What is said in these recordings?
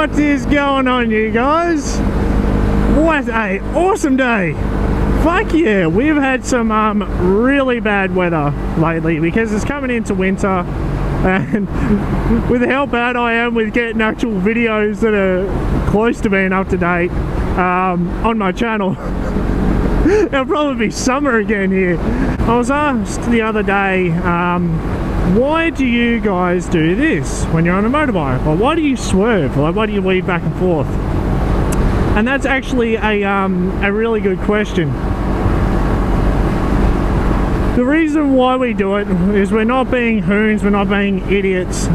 What is going on, you guys? What a awesome day. Fuck yeah, we've had some really bad weather lately because it's coming into winter, and with how bad I am with getting actual videos that are close to being up to date on my channel, it'll probably be summer again here. I was asked the other day, why do you guys do this when you're on a motorbike? Or why do you swerve? Like, why do you weave back and forth? And that's actually a really good question. The reason why we do it is we're not being hoons, we're not being idiots,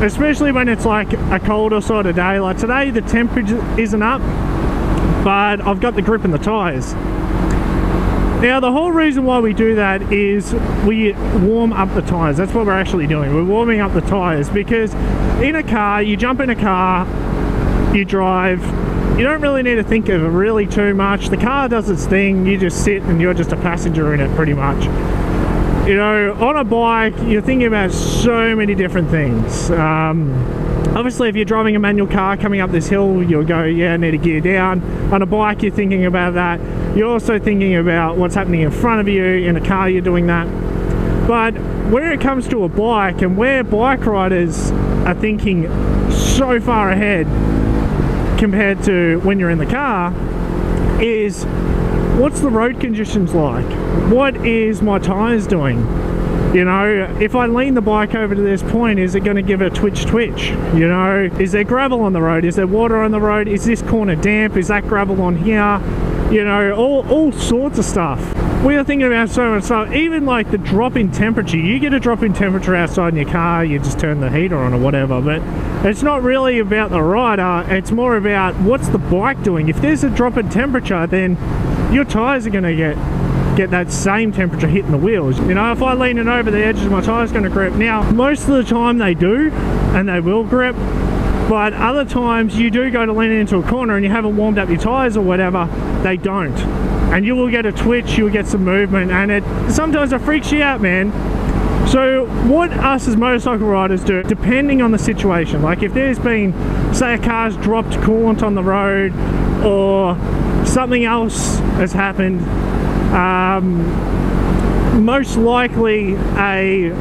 especially when it's like a colder sort of day. Like today the temperature isn't up, but I've got the grip in the tyres. Now the whole reason why we do that is we warm up the tyres. That's what we're actually doing. We're warming up the tyres, because in a car, you jump in a car, you drive, you don't really need to think of it really too much. The car does its thing, you just sit and you're just a passenger in it pretty much. You know, on a bike, you're thinking about so many different things. Obviously, if you're driving a manual car coming up this hill, you'll go, yeah, I need to gear down. On a bike, you're thinking about that. You're also thinking about what's happening in front of you. In a car, you're doing that. But where it comes to a bike, and where bike riders are thinking so far ahead compared to when you're in the car, is what's the road conditions like? What is my tyres doing? You know, if I lean the bike over to this point, is it going to give a twitch? You know, is there gravel on the road? Is there water on the road? Is this corner damp? Is that gravel on here? You know, all sorts of stuff. We are thinking about so much stuff. Even like the drop in temperature. You get a drop in temperature outside in your car, you just turn the heater on or whatever, but it's not really about the rider, it's more about what's the bike doing. If there's a drop in temperature, then your tyres are going to get that same temperature hitting the wheels. You know, if I lean it over the edges, my tyre's going to grip. Now, most of the time they do, and they will grip, but other times you do go to lean into a corner and you haven't warmed up your tyres or whatever, they don't. And you will get a twitch, you'll get some movement, and sometimes it freaks you out, man. So what us as motorcycle riders do, depending on the situation, like if there's been, say a car's dropped coolant on the road, or something else has happened, most likely a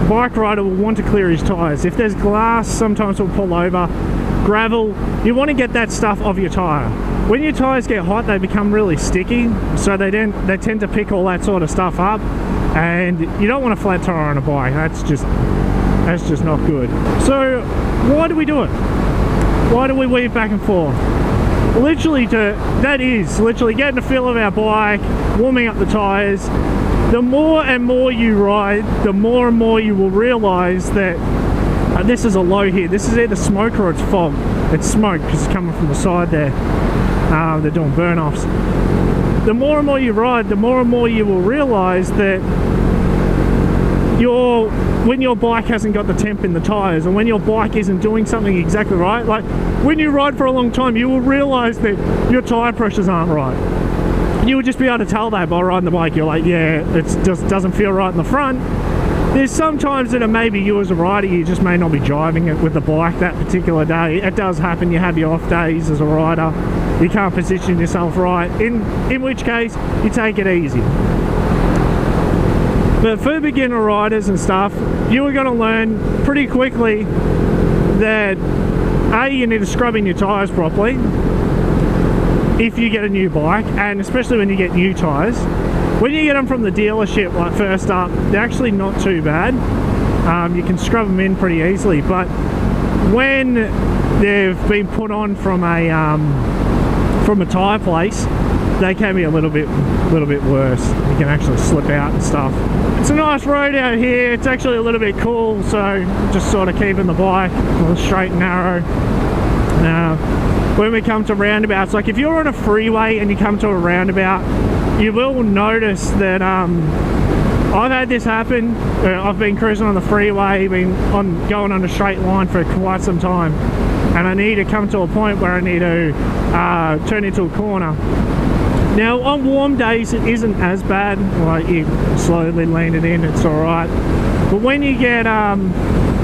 bike rider will want to clear his tyres. If there's glass, sometimes we'll pull over. Gravel, you want to get that stuff off your tyre. When your tyres get hot, they become really sticky, so they tend to pick all that sort of stuff up, and you don't want a flat tyre on a bike. That's just not good. So why do we do it? Why do we weave back and forth? Literally literally getting a feel of our bike, warming up the tyres. The more and more you ride, the more and more you will realise that this is a low here. This is either smoke or it's fog. It's smoke because it's coming from the side there. They're doing burn-offs. The more and more you ride, the more and more you will realise that when your bike hasn't got the temp in the tyres, and when your bike isn't doing something exactly right, like when you ride for a long time, you will realise that your tyre pressures aren't right. You will just be able to tell that by riding the bike. You're like, yeah, it just doesn't feel right in the front. There's sometimes that it may be you as a rider, you just may not be driving it with the bike that particular day. It does happen, you have your off days as a rider. You can't position yourself right, in which case you take it easy. But for beginner riders and stuff, you are going to learn pretty quickly that A, you need to scrub in your tyres properly if you get a new bike, and especially when you get new tyres. When you get them from the dealership, like first up, they're actually not too bad. You can scrub them in pretty easily, but when they've been put on from a tyre place, they can be a little bit worse. You can actually slip out and stuff. It's a nice road out here. It's actually a little bit cool, so just sort of keeping the bike a little straight and narrow. When we come to roundabouts, like if you're on a freeway and you come to a roundabout, you will notice that I've had this happen. I've been cruising on the freeway, going on a straight line for quite some time, and I need to come to a point where I need to turn into a corner. Now on warm days it isn't as bad, like you slowly lean it in, it's alright. But when you get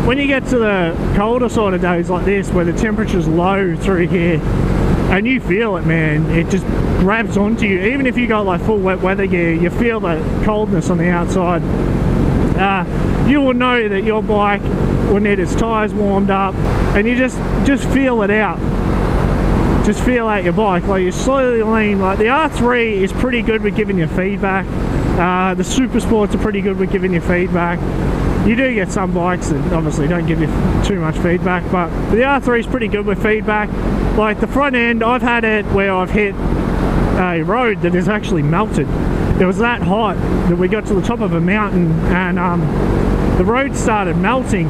when you get to the colder sort of days like this, where the temperature's low through here, and you feel it, man, it just grabs onto you. Even if you got like full wet weather gear, you feel the coldness on the outside. You will know that your bike will need its tyres warmed up, and you just feel it out. Just feel out your bike. Like, you slowly lean. Like, the R3 is pretty good with giving you feedback. The Super Sports are pretty good with giving you feedback. You do get some bikes that obviously don't give you too much feedback, but the R3 is pretty good with feedback. Like the front end, I've had it where I've hit a road that is actually melted. It was that hot that we got to the top of a mountain, and the road started melting.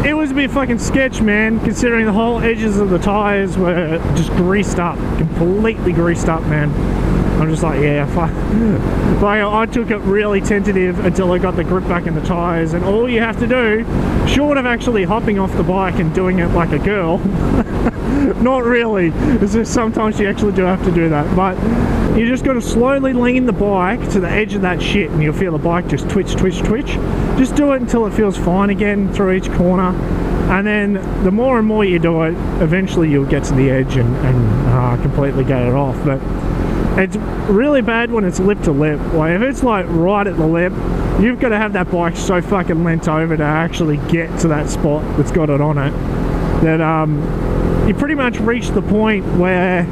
It was a bit fucking sketch, man, considering the whole edges of the tyres were just greased up, completely greased up, man. I'm just like, yeah, fuck. Like, I took it really tentative until I got the grip back in the tyres, and all you have to do, short of actually hopping off the bike and doing it like a girl, not really, it's just sometimes you actually do have to do that, but you just got to slowly lean the bike to the edge of that shit, and you'll feel the bike just twitch, twitch, twitch. Just do it until it feels fine again through each corner, and then the more and more you do it, eventually you'll get to the edge and completely get it off. But it's really bad when it's lip to lip. Like, if it's like right at the lip, you've got to have that bike so fucking leant over to actually get to that spot that's got it on it, that you pretty much reach the point where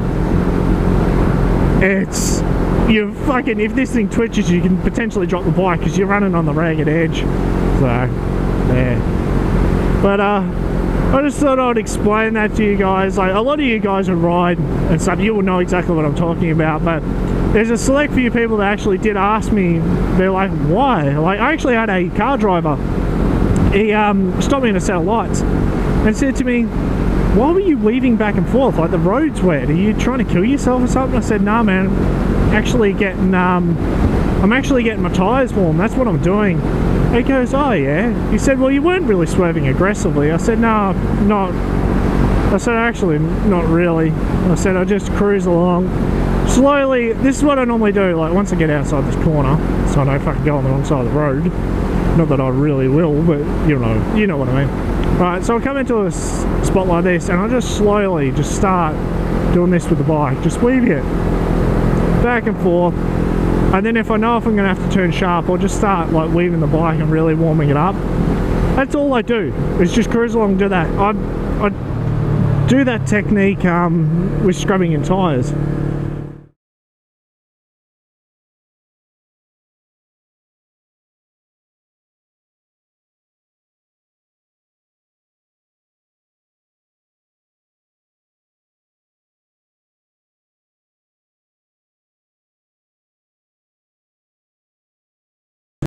it's, you fucking, if this thing twitches, you can potentially drop the bike because you're running on the ragged edge. So yeah, but I just thought I'd explain that to you guys. Like, a lot of you guys who ride and stuff, you will know exactly what I'm talking about, but there's a select few people that actually did ask me, they're like, why? Like, I actually had a car driver, he stopped me in a set of lights and said to me, why were you weaving back and forth? Like, the road's wet, are you trying to kill yourself or something? I said, nah, man, I'm actually getting my tyres warm, that's what I'm doing. He goes, oh yeah. He said, well, you weren't really swerving aggressively. I said, no, not. I said, actually, not really. I said, I just cruise along slowly. This is what I normally do, like, once I get outside this corner, so I don't fucking go on the wrong side of the road. Not that I really will, but you know what I mean. Right, so I come into a spot like this, and I just slowly just start doing this with the bike. Just weave it back and forth. And then if I know if I'm going to have to turn sharp, I'll just start like weaving the bike and really warming it up. That's all I do, is just cruise along and do that. I do that technique with scrubbing in tyres.